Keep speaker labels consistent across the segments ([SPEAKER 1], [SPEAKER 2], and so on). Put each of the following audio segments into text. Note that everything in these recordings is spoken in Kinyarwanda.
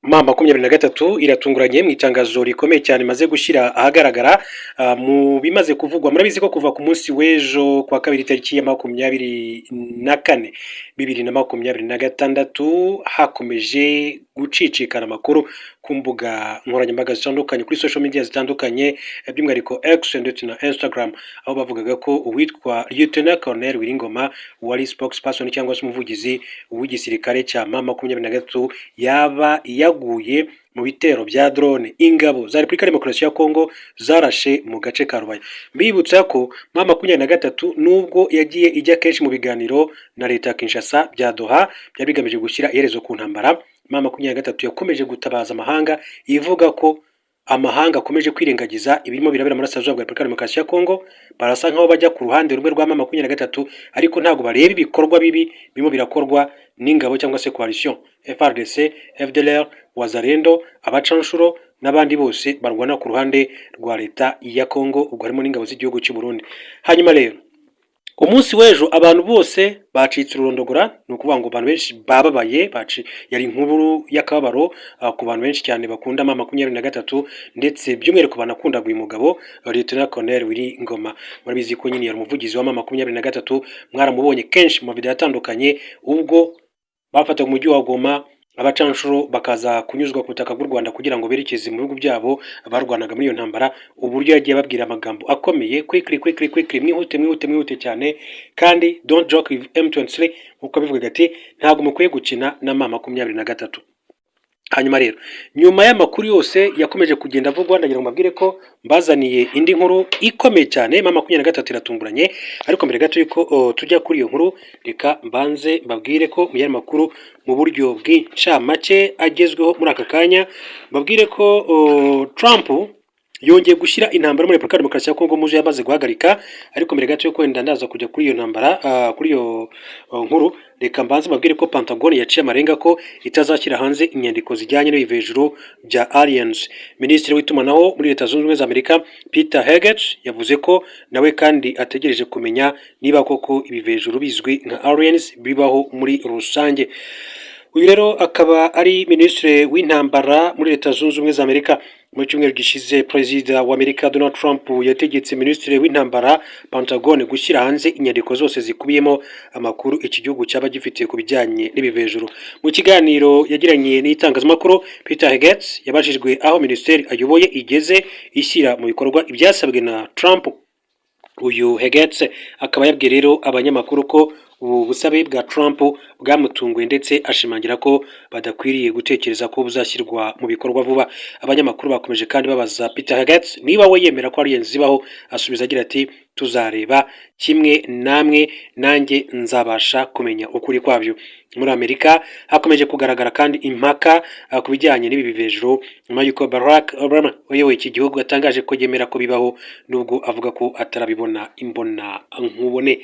[SPEAKER 1] M23 iratunguranye mu itangazo rikomeye cyane maze gushyira ahagaragara mu bimaze kuvugwa. Murabizi ko kuva ku munsi w'ejo kwa kabiri tariki ya 24 2026 hakomeje gucicikana amakuru ku mbuga nkoranyambaga zitandukanye, kuri social media zitandukanye, by'umwihariko X ndetse na Instagram, aho bavugaga ko uwitwa Lieutenant Colonel Wiringoma wari spokesperson cyangwa se umuvugizi w'igisirikare cya M23 yaba yaguye mu bitero bya drone ingabo za Repubulika Demokarasi ya Kongo zarashe mu gace ka Rubaya. Mbibutsa ko M23 nubwo yagiye ijya kenshi mu biganiro na leta ya Kinshasa bya Doha bya bigamije gushyira iherezo ku ntambara, M23 yakomeje gutabaza amahanga ivuga ko amahanga akomeje kwirengagiza ibirimo birabera muri Burasirazuba bwa Repubulika Demokarasi ya Kongo. Barasa nkaho bajya ku ruhande rumwe rwa M23 ariko ntago bareba ibikorwa bibi birimo birakorwa n'ingabo cyangwa se coalition FARDC, FDLR, Wazalendo, abacanshuro n'abandi bose barwana ku ruhande rwa leta ya Kongo, ubwo harimo n'ingabo z'igihugu cy'u Burundi. Hanyuma rero umunsi w'ejo abantu bose bacitse ururondogora, ni ukuvuga ngo abantu benshi bababaye, yari inkuru y'akababaro ku bantu benshi cyane bakunda M23 ndetse by'umwihariko banakundaga uyu mugabo Lieutenant Colonel Wiringoma. Murabizi ko nyine yari umuvugizi wa M23, mwaramubonye kenshi mu video atandukanye ubwo bafataga umujyi wa Goma abacanshuro bakaza kunyuzwa ku butaka bw'u Rwanda kugira ngo berekeze mu bihugu byabo barwanaga muri iyo ntambara. Uburyo yagiye babwira amagambo akomeye, quickly, mwihute cyane, kandi don't joke with M23, uko bivuga ati ntabwo mukwiye gukina na M23. Hanyuma rero nyuma y'amakuru yose yakomeje kugenda avugwa, ndagira ngo mbabwire ko mbazaniye indi nkuru ikomeye cyane. M23 iratunguranye, ariko mbere gato yuko tujya kuri iyo nkuru, reka mbanze mbabwire ko mu yandi makuru mu buryo bw'incamake agezweho muri aka kanya, mbabwire ko Trump yongeye gushyira intambara muri Repubulika Demokarasi ya Kongo muzo yamaze guhagarika. Ariko mbere gato yuko wenda ndaza kujya kuri iyo ntambara, kuri iyo nkuru, reka mbanze mbabwire ko Pentagon yaciye amarenga ko itazashyira hanze inyandiko zijyanye n'ibi hejuru bya aliens. Minisitiri w'itumanaho muri Leta Zunze Ubumwe za Amerika Peter Hegseth yavuze ko nawe kandi ategereje kumenya niba koko ibi hejuru bizwi nka aliens bibaho muri rusange. Uyu rero akaba ari minisitiri w'intambara muri Leta Zunze Ubumwe za Amerika. Mu cyumweru gishize Perezida wa Amerika Donald Trump yategetse minisitiri w'intambara Pentagon gushyira hanze inyandiko zose zikubiyemo amakuru iki gihugu cyaba gifite ku bijyanye n'ibi hejuru. Mu kiganiro yagiranye n'itangazamakuru, Peter Hegseth yabajijwe aho minisiteri ayoboye igeze ishyira mu bikorwa ibyasabwe na Trump. Uyu Hegseth akaba yabwiye rero abanyamakuru ko ubu busabe bwa Trump bwamutunguye ndetse ashimangira ko badakwiriye gutekereza ko buzashyirwa mu bikorwa vuba. Abanyamakuru bakomeje kandi babaza Peter Hegseth niba we yemera ko aliens zibaho, asubiza agira ati tuzareba kimwe namwe, nanjye nzabasha kumenya ukuri kwabyo. Muri Amerika hakomeje kugaragara kandi impaka ku bijyanye n'ibi hejuru nyuma y'uko Barack Obama uyoboye iki gihugu atangaje ko yemera ko bibaho nubwo avuga ko atarabibona imbona nkubone.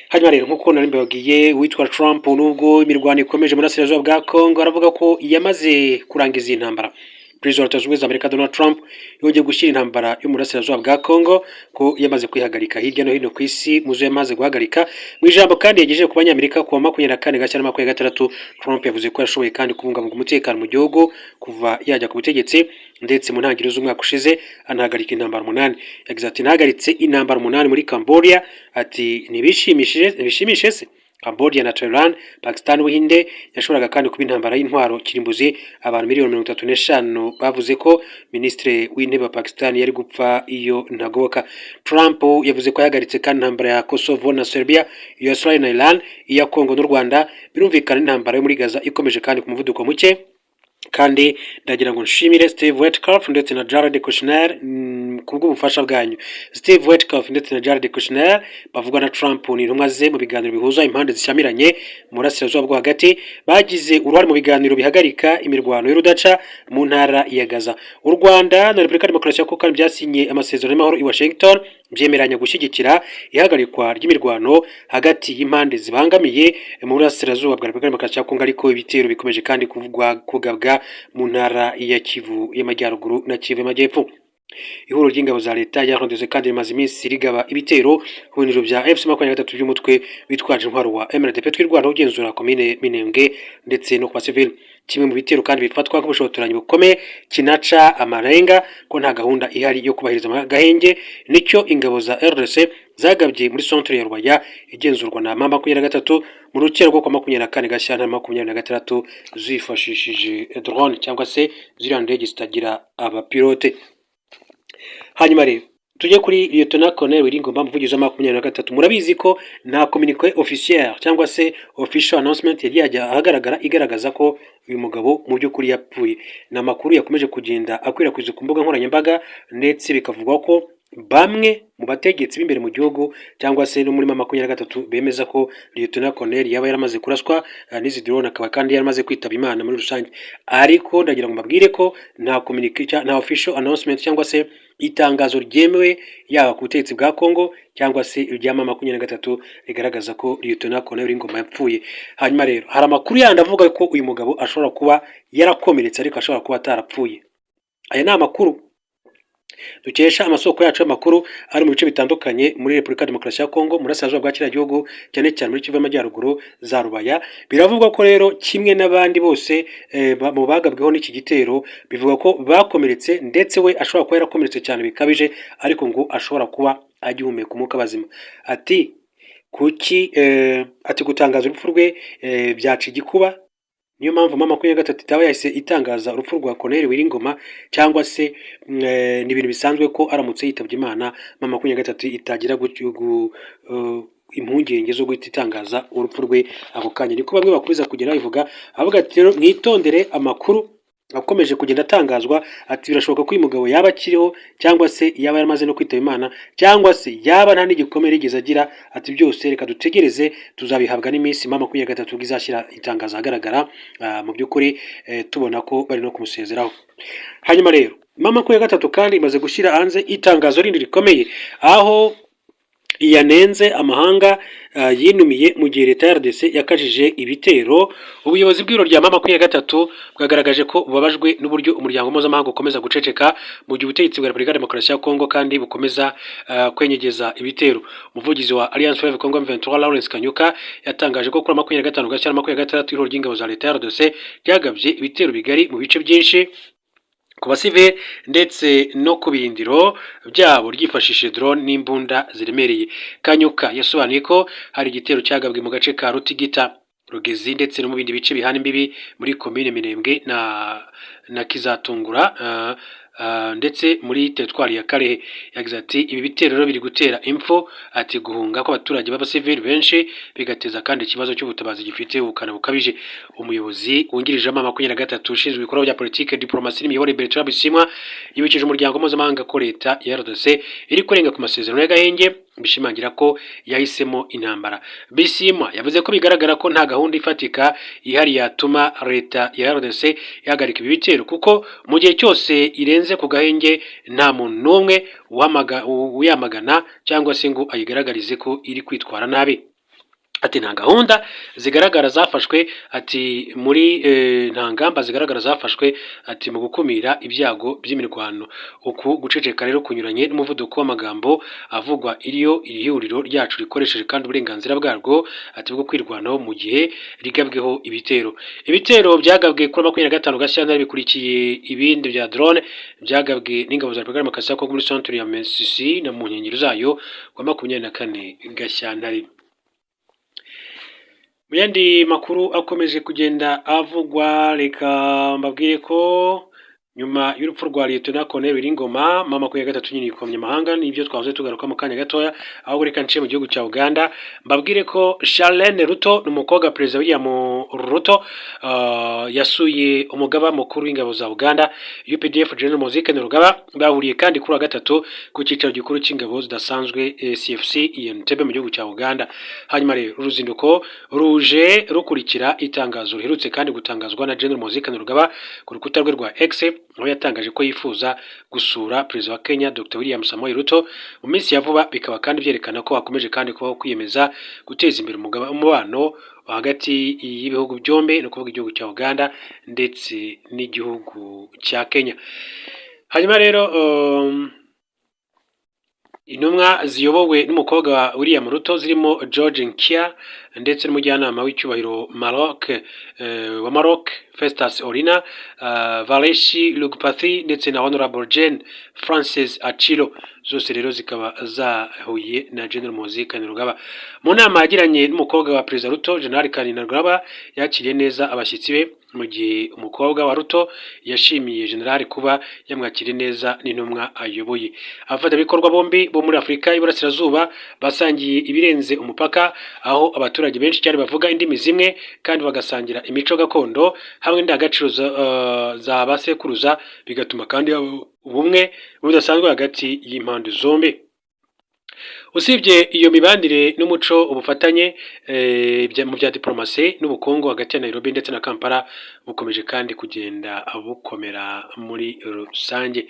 [SPEAKER 1] Hanyuma rero nk'uko nari mbabwiye, witwa Trump nubwo imirwano ikomeje muri Burasirazuba bwa Kongo aravuga ko yamaze kurangiza iyi ntambara. Perezida wa Leta Zunze Ubumwe za Amerika Donald Trump yongeye gushyira intambara yo muri Burasirazuba bwa Kongo ko yamaze kwihagarika hirya no hino ku isi muzo yamaze guhagarika. Mu ijambo kandi yagejeje ku banyamerika ku wa 24 Gashyantare 2026, Trump yavuze ko yashoboye kandi kubungabunga umutekano mu gihugu kuva yajya ku butegetsi, ndetse mu ntangiriro z'umwaka ushize anahagarika intambara 8. Yagize ati nahagaritse intambara 8 muri Cambodia, ati ntibishimishije se. Cambodia na Thailand, Pakistan, Ubuhinde yashoboraga kandi kuba intambara y'intwaro kirimbuzi. Abantu miliyoni 35 bavuze ko minisitiri w'intebe wa Pakistan yari gupfa iyo ntagoboka. Trump yavuze ko yahagaritse kandi intambara ya Kosovo na Serbia, Israel na Iran, iya Kongo n'u Rwanda. Birumvikana intambara yo muri Gaza ikomeje kandi ku muvuduko muke. Kandi ndagira ngo nshimire Steve Witkoff ndetse na Jared Kushner kubw'ubufasha bwanyu. Steve Witkoff ndetse na Jared Kushner bavugwa na Trump ni intumwa ze mu biganiro bihuza impande zishyamiranye mu Burasirazuba bwo hagati, bagize uruhare mu biganiro bihagarika imirwano y'urudaca mu ntara ya Gaza. U Rwanda na Repubulika Demokarasi ya Kongo kandi byasinye amasezerano y'amahoro i Washington byemeranya gushyigikira ihagarikwa ry'imirwano hagati y'impande zibangamiye mu Burasirazuba bwa Repubulika Demokarasi ya Kongo, ariko ibitero bikomeje kandi kugabwa mu ntara ya Kivu y'Amajyaruguru na Kivu y'Amajyepfo. ihuriro ry'ingabo za leta yarondeze kandi rimaze iminsi rigaba ibitero ku biniro bya FC23 by'umutwe bitwaje intwaro wa MRDP twirwanaho ugenzura komine Minembwe ndetse no kwa civil. Kimwe mu bitero kandi bifatwa nk'ubushotoranyi bukomeye kinaca amarenga ko nta gahunda ihari yo kubahiriza amagahenge, nicyo ingabo za RDC zagabye muri centre ya Rubaya igenzurwa na mama 23 mu rukero rwo kwa 24 Gashyantare 2026 zifashishije drone cyangwa se ziriya ndege zitagira abapilote. Hanyuma rero tujye kuri Lieutenant Colonel Wiringoma umuvugizi wa 23. Murabizi ko nta communique officiel cyangwa se official announcement yari yajya ahagaragara igaragaza ko uyu mugabo mu by'ukuri yapfuye. Na makuru yakomeje kugenda akwirakwizwa ku mbuga nkoranyambaga ndetse bikavugwa ko bamwe mu bategetsi b'imbere mu gihugu cyangwa se no muri 23 bemeza ko Lieutenant Colonel yaba yaramaze kuraswa n'izi drone, akaba kandi yaramaze kwitaba Imana muri rusange. Ariko ndagira ngo mbabwire ko nta communique nta official announcement cyangwa se itangazo ryemewe yaba ku butegetsi bwa Kongo cyangwa se irya 23 rigaragaza ko Lieutenant Colonel Wiringoma yapfuye. Hanyuma rero hari amakuru yandi avuga ko uyu mugabo ashobora kuba yarakomeretse ariko ashobora kuba atarapfuye. Aya ni amakuru dukesha amasoko yacu y'amakuru ari mu bice bitandukanye muri Repubulika ya Demokarasi ya Kongo, murasazwa bwa kiriya gihugu cyane cyane muri Kivu y'Amajyaruguru za Rubaya. Biravugwa ko rero kimwe n'abandi bose mu bagabweho n'iki gitero bivuga ko bakomeretse, ndetse we ashobora kuba yarakomeretse cyane bikabije, ariko ngo ashobora kuba agihumeka umwuka bazima. Ati kuki ati gutangaza urupfu rwe byaca igikuba. Niyo mpamvu mama 23 itaba yahise itangaza urupfu rwa Colonel Wiringoma, cyangwa se ni ibintu bisanzwe ko aramutse yitabye Imana mama 23 itagira impungenge zo guhita itangaza urupfu rwe ako kanya. Niko bamwe bakubiza kugera bivuga, avuga ati rero mwitondere amakuru akomeje kugenda atangazwa, ati birashoboka ko uyu mugabo yaba akiriho cyangwa se yaba yaramaze no kwitaba Imana cyangwa se yaba nta n'igikomere yigeze agira. Ati byose reka dutegereze tuzabihabwa n'iminsi mama 23 izashyira itangazo ahagaragara. Mu by'ukuri tubona ko bari no kumusezeraho. Hanyuma rero mama 23 kandi imaze gushyira hanze itangazo rindi rikomeye, aho yanenze amahanga yinumiye mu gihe leta ya RDC yakajije ibitero. Ubuyobozi bw'iro rya mama 23 bwagaragaje ko bubabajwe n'uburyo umuryango mpuzamahanga ukomeza guceceka mu gihe ubutegetsi bwa Repubulika ya Demokarasi ya Kongo kandi bukomeza kwenyegeza ibitero. Umuvugizi wa Alliance Fleuve Congo M23 Lawrence Kanyuka yatangaje ko kuri 25 Gashyantare 2026 iro ry'ingabo za leta ya RDC ryagabye ibitero bigari mu bice byinshi ku basivile ndetse no ku birindiro byabo ryifashishije drone n'imbunda ziremereye. Kanyuka yasobanuye ko hari igitero cyagabwe mu gace ka Rutigita, Rugezi ndetse no mu bindi bice bihana imbibi muri komine Minembwe na Kizatungura ndetse muri teritwari ya Karehe. Yagize ati ibi bitero rero biri gutera impfu, ati guhunga ko abaturage b'abasivili benshi bigateza kandi ikibazo cy'ubutabazi gifite ubukana bukabije. Umuyobozi wungirije mama 23 ushinzwe ibikorwa bya politike, diplomasi n'imiyoborere Bertrand Bisimwa yibukije umuryango mpuzamahanga ko leta ya RDC iri kurenga ku masezerano y'agahenge, bishimangira ko yahisemo intambara. Bisimwa yavuze ko bigaragara ko nta gahunda ifatika ihari yatuma leta ya RDC ihagarika ibi bitero, kuko mu gihe cyose irenze ku gahenge nta muntu n'umwe uyamagana cyangwa se ngo ayigaragarize ko iri kwitwara nabi. Ati nta gahunda zigaragara zafashwe, ati muri nta ngamba zigaragara zafashwe, ati mu gukumira ibyago by'imirwano. Uku guceceka rero kunyuranye n'umuvuduko w'amagambo avugwa iriyo ihuriro ryacu rikoresheje kandi uburenganzira bwarwo, ati bwo kwirwanaho mu gihe rigabweho ibitero. Ibitero byagabwe kuri 25 Gashyantare bikurikiye ibindi bya drone byagabwe n'ingabo za Repubulika ya Demokarasi ya Kongo muri centre ya Mesisi na mu nkengero zayo kwa 24 Gashyantare. Mu yandi makuru akomeje kugenda avugwa, reka mbabwire ko nyuma y'urupfu rwa Lieutenant Colonel Wiringoma mama 23 nyine ikomye amahanga, nibyo twavuze tugaruka mu kanya gatoya. Aho reka nce mu gihugu cya Uganda mbabwire ko Charlene Ruto n'umukobwa Perezida William Ruto yasuye umugaba mukuru w'ingabo za Uganda UPDF General Muhoozi Kainerugaba. Bahuriye kandi kuri wa gatatu ku cyicaro gikuru cy'ingabo zidasanzwe CFC Entebbe mu gihugu cya Uganda. Hanyuma rero uruzinduko ruje rukurikira itangazo riherutse kandi gutangazwa na General Muhoozi Kainerugaba ku rukuta rwe rwa X, aho yatangaje ko yifuza gusura Perezida wa Kenya Dr. William Samoei Ruto mu minsi ya vuba. Bikaba kandi byerekana ko hakomeje kandi kubaho kwiyemeza guteza imbere umubano hagati y'ibihugu byombi, no kuvuga igihugu cya Uganda ndetse n'igihugu cya Kenya. hanyuma rero intumwa ziyobowe n'umukobwa wa William Ruto zirimo George Nkia ndetse n'umujyanama w'icyubahiro wa Maroc Festus Olina, Valeshi Lugpathi ndetse na Honorable Jane Frances Achilo, zose rero zikaba zahuye na General Muhoozi Kainerugaba. Mu nama yagiranye n'umukobwa wa Perezida Ruto, General Kainerugaba yakiriye neza abashyitsi be, mu gihe umukobwa wa Ruto yashimiye General kuba yamwakiriye neza n'intumwa ayoboye. Abafatanyabikorwa bombi bo muri Afurika y'Iburasirazuba basangiye ibirenze umupaka, aho abaturage benshi cyane bavuga indimi zimwe kandi bagasangira imico gakondo hamwe n'indangagaciro za basekuruza, bigatuma kandi ubumwe budasanzwe hagati y'impande zombi. Usibye iyo mibanire n'umuco, ubufatanye mu bya diplomasi n'ubukungu hagati ya Nairobi ndetse na Kampala bukomeje kandi kugenda bukomera muri rusange.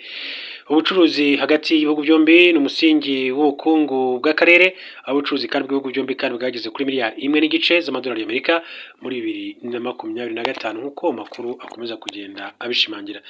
[SPEAKER 1] Ubucuruzi hagati y'ibihugu byombi ni umusingi w'ubukungu bw'akarere, aho ubucuruzi kandi bw'ibihugu byombi kandi bwageze kuri miliyari 1.5 z'amadolari y'Amerika muri 2025 nk'uko amakuru akomeza kugenda abishimangira.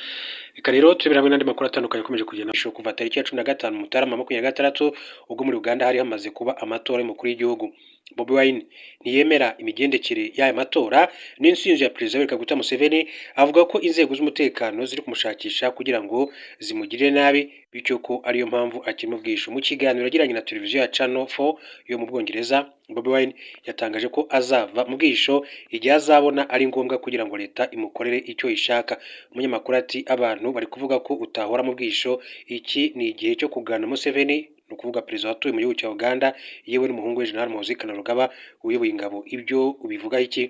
[SPEAKER 1] Reka rero turebera hamwe n'andi makuru atandukanye akomeje kugenda kuva tariki ya 15 Mutarama 2026 ubwo muri Uganda hari hamaze kuba amatora y'umukuru w'igihugu. Bobi Wine ntiyemera imigendekere y'aya matora n'insinzi ya Perezida Yoweri Kaguta Museveni, avuga ko inzego z'umutekano ziri kumushakisha kugira ngo zimugirire nabi, bityo ko ariyo mpamvu akiri mu bwishu. Mu kiganiro yagiranye na televiziyo ya Channel 4 yo mu Bwongereza, Bobi Wine yatangaje ko azava mu bwisho igihe azabona ari ngombwa kugira ngo leta imukorere icyo ishaka. Umunyamakuru ati abantu bari kuvuga ko utahora mu bwisho, iki ni igihe cyo kuganira Museveni, ni ukuvuga perezida watuye mu gihugu cya Uganda, yewe n'umuhungu we General Muhoozi Kainerugaba uyoboye ingabo. Ibyo ubivuga iki?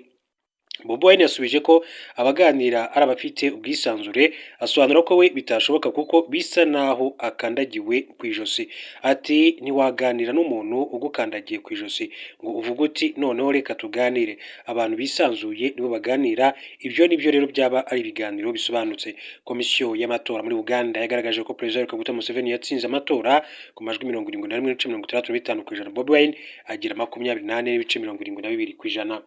[SPEAKER 1] Bobi Wine yasubije ko abaganira ari abafite ubwisanzure, asobanura ko we bitashoboka kuko bisa naho akandagiwe ku ijosi. Ati ntiwaganira n'umuntu ugukandagiye ku ijosi ngo uvuge uti noneho reka tuganire. Abantu bisanzuye nibo baganira, ibyo nibyo rero byaba ari ibiganiro bisobanutse. Komisiyo y'amatora muri Uganda yagaragaje ko Perezida Yoweri Kaguta Museveni yatsinze amatora ku majwi 71.65%. Bobi Wine agira 28.72%.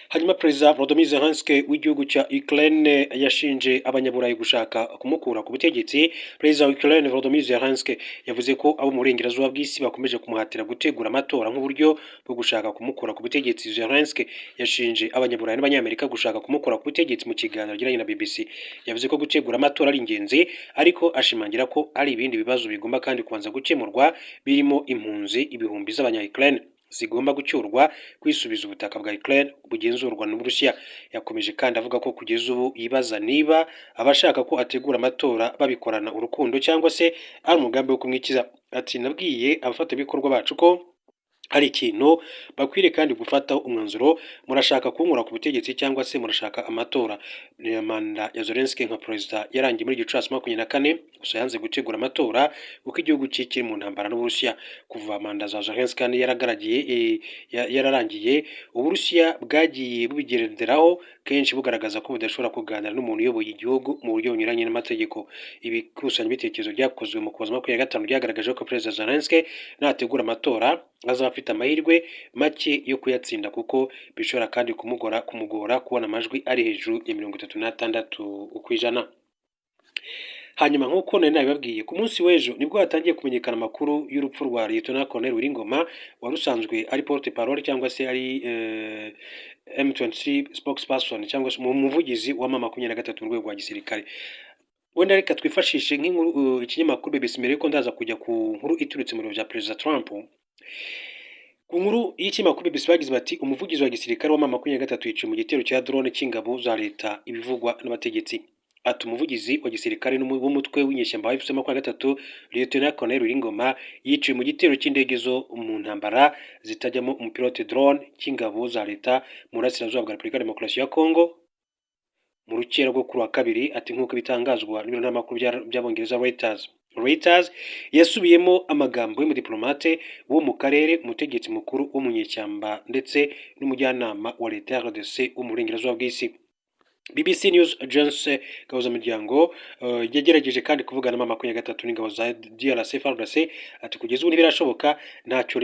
[SPEAKER 1] Hanyuma Perezida Volodymyr Zelensky w'igihugu cya Ukraine yashinje abanyaburayi gushaka kumukura ku butegetsi. Perezida wa Ukraine Volodymyr Zelensky yavuze ko abo mu burengerazuba bw'isi bakomeje kumuhatira gutegura amatora nk'uburyo bwo gushaka kumukura ku butegetsi. Zelensky yashinje abanyaburayi n'abanyamerika gushaka kumukura ku butegetsi. Mu kiganiro yagiranye na BBC yavuze ko gutegura amatora ari ingenzi, ariko ashimangira ko ari ibindi bibazo bigomba kandi kubanza gukemurwa, birimo impunzi ibihumbi z'abanya-Ukraine zigomba gucyurwa, kwisubiza ubutaka bwa Ukraine bugenzurwa n'Uburusiya. Yakomeje kandi avuga ko kugeza ubu yibaza niba abashaka ko ategura amatora babikorana urukundo cyangwa se ari umugambi wo kumwikiza. Ati nabwiye abafatanyabikorwa bacu ko hari ikintu bakwiriye kandi gufata umwanzuro, murashaka kunkura ku butegetsi cyangwa se murashaka amatora. Manda ya Zelensky nka perezida yarangiye muri Gicurasi 2024, gusa yanze gutegura amatora kuko igihugu cye kiri mu ntambara n'Uburusiya. Kuva manda za Zelensky kandi yararangiye, Uburusiya bwagiye bubigenderaho kenshi bugaragaza ko budashobora kuganira n'umuntu uyoboye igihugu mu buryo bunyuranye n'amategeko. Ibikusanya ibitekerezo byakozwe mu Ukuboza 2025 byagaragaje ko Perezida Zelensky nategura amatora azaba afite amahirwe make yo kuyatsinda, kuko bishobora kandi kumugora kubona amajwi ari hejuru ya 36%. Hanyuma nk'uko nari nabibabwiye, ku munsi w'ejo nibwo hatangiye kumenyekana amakuru y'urupfu rwa Lieutenant Colonel Wiringoma, wari usanzwe ari porte parole cyangwa se ari M23 spokesperson cyangwa se umuvugizi wa M23 mu rwego rwa gisirikare. Wenda reka twifashishe nk'inkuru ikinyamakuru BBC mbere ko ndaza kujya ku nkuru iturutse mu biro bya Perezida Trump. Ku nkuru y'ikinyamakuru BBC bagize bati umuvugizi wa gisirikare wa M23 yiciwe mu gitero cya drone cy'ingabo za leta, ibivugwa n'abategetsi. Ati umuvugizi wa gisirikare w'umutwe w'inyeshyamba wa M23 Lieutenant Colonel Wiringoma yiciwe mu gitero cy'indege zo mu ntambara zitajyamo umupilote drone cy'ingabo za leta mu burasirazuba bwa Repubulika ya Demokarasi ya Congo mu rukera rwo kuri wa kabiri. Ati nk'uko bitangazwa n'ibiro n'amakuru by'abongereza Reuters yasubiyemo amagambo y'umudiplomate wo mu karere, umutegetsi mukuru w'umunyeshyamba ndetse n'umujyanama wa leta ya RDC wo mu burengerazuba bw'isi. BBC News Agency Gahuzamiryango yagerageje kandi kuvugana na M23 n'ingabo za DRC FARDC. Ati kugeza ubu ntibirashoboka, ntacyo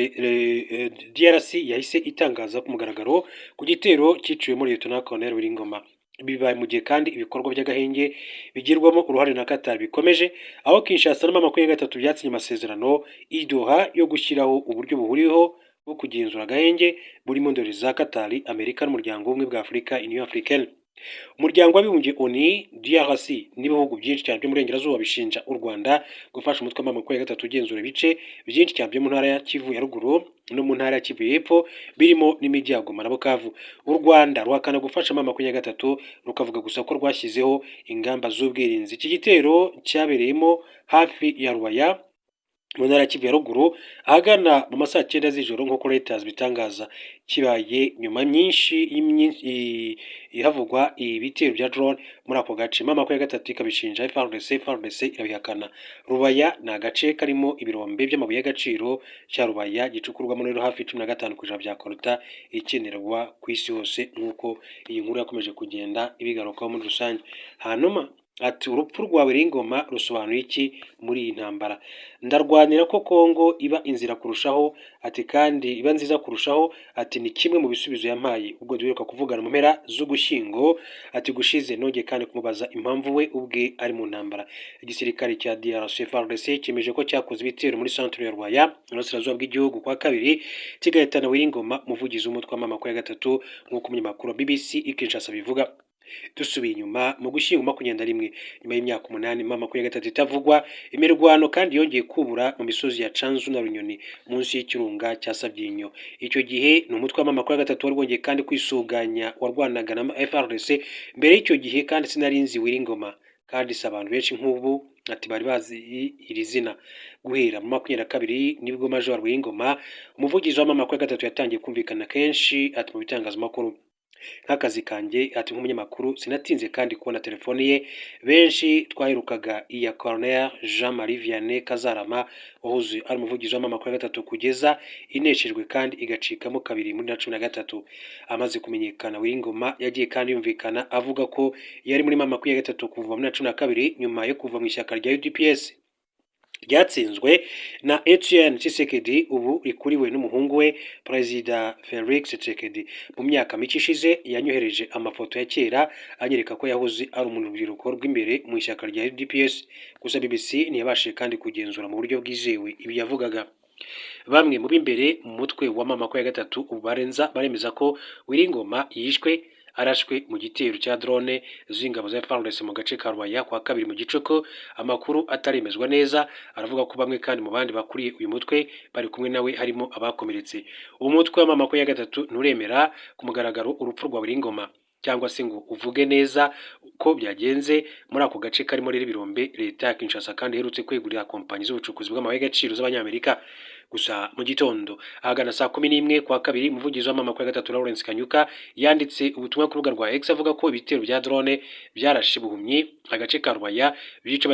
[SPEAKER 1] DRC yahise itangaza ku mugaragaro ku gitero cyiciwe muri Lieutenant Colonel Wiringoma. bibaye mu gihe kandi ibikorwa by'agahenge bigirwamo uruhare na Qatar bikomeje, aho Kinshasa na M23 byasinye amasezerano i Doha yo gushyiraho uburyo buhuriweho bwo kugenzura agahenge burimo ndori za Qatar, Amerika n'umuryango w'ubumwe bwa Afurika Union Africaine. Umuryango w'abibumbye ONU, DRC n'ibihugu byinshi cyane byo mu burengerazuba bishinja u Rwanda gufasha umutwe wa M23 ugenzura ibice byinshi cyane byo mu ntara ya Kivu ya ruguru no mu ntara ya Kivu y'epfo birimo n'imijyi ya Goma na Bukavu. U Rwanda ruhakana gufasha M23 rukavuga gusa ko rwashyizeho ingamba z'ubwirinzi. Iki gitero cyabereyemo hafi ya Rubaya mu ntara ya Kivu ya ruguru ahagana mu masaa 9 z'ijoro nk'uko Reuters bitangaza, kibaye nyuma havugwa ibitero bya drone muri ako gace. M23 ikabishinja FARDC irabihakana. Rubaya ni agace karimo ibirombe by'amabuye y'agaciro cya Rubaya gicukurwamo rero hafi 15% bya kolta ikenerwa ku isi hose nk'uko iyi nkuru yakomeje kugenda ibigarukaho muri rusange. Hanyuma ati urupfu rwawe Ringoma rusobanuye iki muri iyi ntambara? Ndarwanira ko Kongo iba inzira kurushaho, ati kandi iba nziza kurushaho, ati ni kimwe mu bisubizo yampaye ubwo duheruka kuvugana mu mpera z'Ugushyingo, ati gushize nongeye kandi kumubaza impamvu we ubwe ari mu ntambara. Igisirikare cya DRC FARDC cyemeje ko cyakoze ibitero muri centre ya Rwaya n'uburasirazuba bw'igihugu kwa kabiri kigahitana Ringoma umuvugizi w'umutwe wa M23 nk'uko umunyamakuru wa BBC Kinshasa bivuga. Dusubiye inyuma mu Gushyingo 21 nyuma y'imyaka 8 M23 itavugwa, imirwano kandi yongeye kubura mu misozi ya Canzu na Runyoni munsi y'ikirunga cya Sabyinyo. Icyo gihe ni umutwe wa M23 wari wongeye kandi kwisuganya warwanaga na FARDC. Mbere y'icyo gihe kandi sinarinzi Ringoma kandi si abantu benshi nk'ubu ati bari bazi iri zina. Guhera mu 22 nibwo Major Ringoma umuvugizi wa M23 yatangiye kumvikana kenshi ati mu bitangazamakuru. Nk'akazi kanjye ati nk'umunyamakuru sinatinze kandi kubona telefone ye. Benshi twaherukaga iya Colonel Jean-Marie Vianney Kazarama wahoze ari umuvugizi wa M23 kugeza ineshejwe kandi igacikamo kabiri muri 2013. Amaze kumenyekana Ringoma yagiye kandi yumvikana avuga ko yari muri M23 kuva muri 2012 nyuma yo kuva mu ishyaka rya UDPS ryatsinzwe na Etienne Tshisekedi ubu rikuriwe n'umuhungu we Perezida Felix Tshisekedi. Mu myaka mike ishize yanyohereje amafoto ya kera anyereka ko yahoze ari umuntu urubyiruko rw'imbere mu ishyaka rya UDPS. Gusa BBC ntiyabashije kandi kugenzura mu buryo bwizewe ibi yavugaga. Bamwe mu b'imbere mu mutwe wa M23 ubu baremeza ko Ringoma yishwe arashwe mu gitero cya drone z'ingabo za FARDC mu gace ka Rwaya kwa kabiri mu Gicuku. Amakuru ataremezwa neza aravuga ko bamwe kandi mu bandi bakuriye uyu mutwe bari kumwe nawe harimo abakomeretse. Umutwe wa M23 nturemera ku mugaragaro urupfu rwa Ringoma cyangwa se ngo uvuge neza uko byagenze muri ako gace karimo rero ibirombe leta ya Kinshasa kandi iherutse kwegurira kompanyi z'ubucukuzi bw'amabuye y'agaciro z'Abanyamerika. Gusa mu gitondo ahagana saa 11 kwa kabiri umuvugizi wa M23 Lawrence Kanyuka yanditse ubutumwa ku rubuga rwa X avuga ko ibitero bya drone byarashe buhumyi agace ka Rwaya byica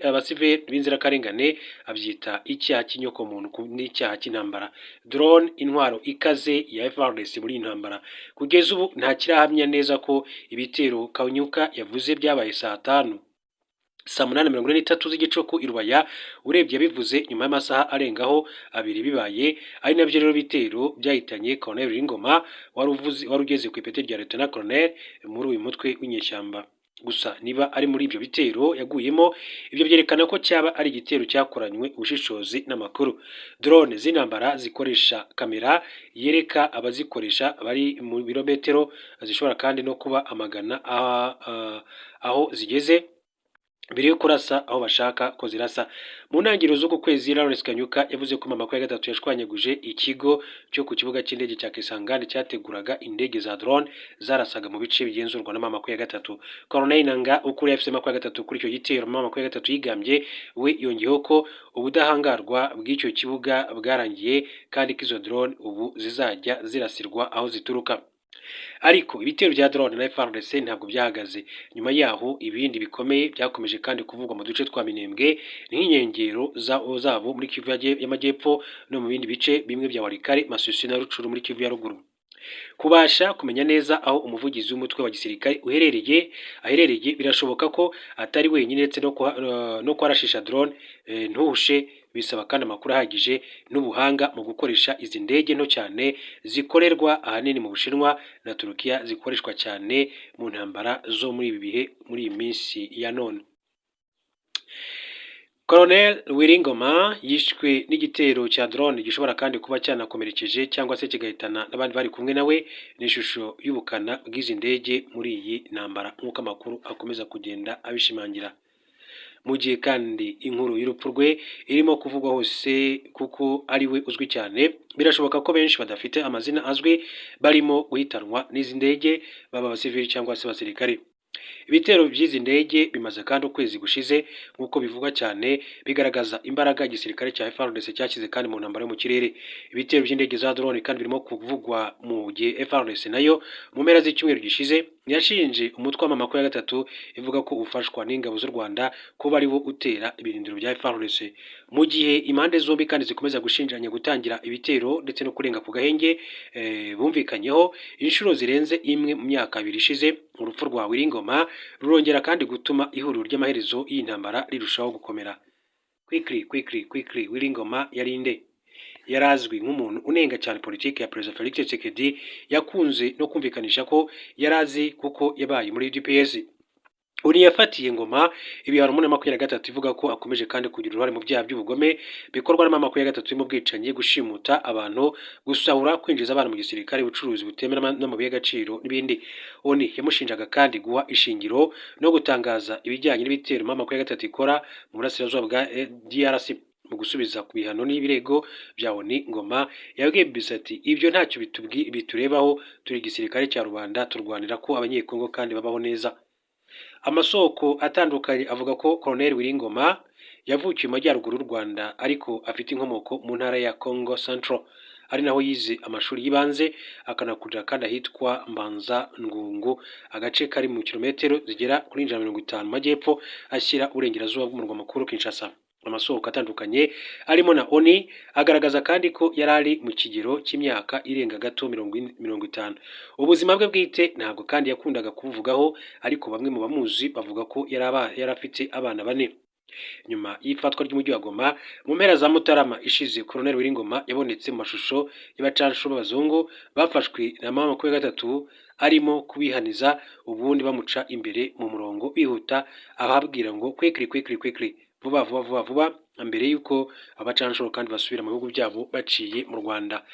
[SPEAKER 1] abasivili b'inzirakarengane, abyita icyaha cy'inyokomuntu n'icyaha cy'intambara. Drone intwaro ikaze ya FARDC muri intambara. Kugeza ubu nta kirahamya neza ko ibitero Kanyuka yavuze byabaye saa 5 saa 8:43 z'igicuku i Rubaya. Urebye bivuze nyuma y'amasaha arengaho abiri bibaye, ari nabyo rero bitero byahitanye Colonel Ringoma wari ugeze ku ipeti rya Lieutenant Colonel muri uyu mutwe w'inyeshyamba. Gusa niba ari muri ibyo bitero yaguyemo, ibyo byerekana ko cyaba ari igitero cyakoranywe ubushishozi n'amakuru. Drone z'intambara zikoresha kamera yereka abazikoresha bari mu birometero, zishobora kandi no kuba amagana aho zigeze mbere yo kurasa aho bashaka ko zirasa. Mu ntangiriro z'uku kwezi Lawrence Kanyuka yavuze ko M23 yashwanyaguje ikigo cyo ku kibuga cy'indege cya Kisangani cyateguraga indege za drone zarasaga mu bice bigenzurwa na M23. Colonel Nanga ukuriye FC M23 kuri icyo gitero M23 yigambye we yongeyeho ko ubudahangarwa bw'icyo kibuga bwarangiye kandi ko izo drone ubu zizajya zirasirwa aho zituruka. Ariko ibitero bya drone na FARDC ntabwo byahagaze. Nyuma yaho ibindi bikomeye byakomeje kandi kuvugwa mu duce twa Minembwe nk'inkengero zabo muri Kivu y'Amajyepfo no mu bindi bice bimwe bya Walikare, Masisi na Rucuru muri Kivu ya ruguru. Kubasha kumenya neza aho umuvugizi w'umutwe wa gisirikare aherereye birashoboka ko atari wenyine ndetse no kwarashisha drone ntuhushe bisaba kandi amakuru ahagije n'ubuhanga mu gukoresha izi ndege nto cyane zikorerwa ahanini mu Bushinwa na Turukiya, zikoreshwa cyane mu ntambara zo muri ibi bihe muri iyi minsi ya none. Colonel Wiringoma yishwe n'igitero cya drone gishobora kandi kuba cyanakomerekeje cyangwa se kigahitana n'abandi bari kumwe nawe, n'ishusho y'ubukana bw'izi ndege muri iyi ntambara nk'uko amakuru akomeza kugenda abishimangira. Mu gihe kandi inkuru y'urupfu rwe irimo kuvugwa hose kuko ari we uzwi cyane, birashoboka ko benshi badafite amazina azwi barimo guhitanwa n'izi ndege, baba abasivili cyangwa se abasirikare. Ibitero by'izi ndege bimaze kandi ukwezi gushize nk'uko bivugwa cyane, bigaragaza imbaraga igisirikare cya FARDC cyashyize kandi mu ntambara yo mu kirere. Ibitero by'indege za drone kandi birimo kuvugwa mu gihe FARDC nayo mu mpera z'icyumweru gishize yashinje umutwe w'amamako ya gatatu ivuga ko ufashwa n'ingabo z'u Rwanda kuba ari wo utera ibirindiro bya FARDC. Mu gihe impande zombi kandi zikomeza gushinjanya gutangira ibitero ndetse no kurenga ku gahenge bumvikanyeho inshuro zirenze imwe mu myaka 2 ishize, urupfu rwa Wiringoma rurongera kandi gutuma ihuriro ry'amaherezo y'intambara rirushaho gukomera. Quickly Wiringoma yari nde? Yarazwi nk'umuntu unenga cyane politiki ya Perezida Felix Tshisekedi, yakunze no kumvikanisha ko yarazi kuko yabaye muri UDPS. Uri yafatiye Ngoma ibihano muri 2023 ivuga ko akomeje kandi kugira uruhare mu byaha by'ubugome bikorwa na 2023 mu bwicanyi, gushimuta abantu, gusahura, kwinjiza abantu mu gisirikare, ubucuruzi butemera n'amabuye y'agaciro n'ibindi. Oni yamushinjaga kandi guha ishingiro no gutangaza ibijyanye n'ibitero 2023 ikora mu burasirazuba bwa DRC. Mu gusubiza ku bihano n'ibirego bya Oni, Ngoma yabwiye BBC ati ibyo ntacyo biturebaho, turi igisirikare cya rubanda, turwanira ko abanyekongo kandi babaho neza. Amasoko atandukanye avuga ko Colonel Wiringoma yavukiye mu majyaruguru y'u Rwanda ariko afite inkomoko mu ntara ya Congo Central, ari naho yize amashuri y'ibanze akanakurira kandi ahitwa Mbanza Ngungu, agace kari mu kilometero zigera kuri 150 mu majyepfo ashyira uburengerazuba bw'umurwa mukuru Kinshasa. Amasoko atandukanye arimo na Oni agaragaza kandi ko yarari mu kigero cy'imyaka irenga gato 50. Ubuzima bwe bwite ntabwo kandi yakundaga kuvugaho, ariko bamwe mu bamuzi bavuga ko yarafite abana 4. Nyuma y'ifatwa ry'umujyi wa Goma mu mpera za Mutarama ishize, Colonel Wiringoma yabonetse mu mashusho y'abacansho b'abazungu bafashwe na 2023 arimo kubihaniza, ubundi bamuca imbere mu murongo bihuta ababwira ngo quickly vuba mbere yuko abacanshuro kandi basubira mu bihugu byabo baciye mu Rwanda.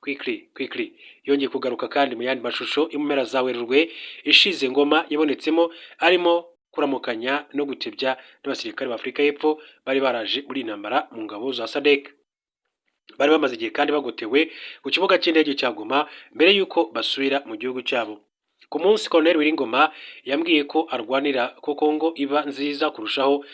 [SPEAKER 1] Quickly yongeye kugaruka kandi mu yandi mashusho impera za Werurwe ishize, Ngoma yabonetsemo arimo kuramukanya no gutebya n'abasirikare ba Afurika y'Epfo bari baraje muri intambara mu ngabo za SADC. Bari bamaze igihe kandi bagotewe ku kibuga cy'indege cya Goma mbere yuko basubira mu gihugu cyabo. Ku munsi Colonel Wiringoma yambwiye ko arwanira ko Kongo iba nziza kurushaho.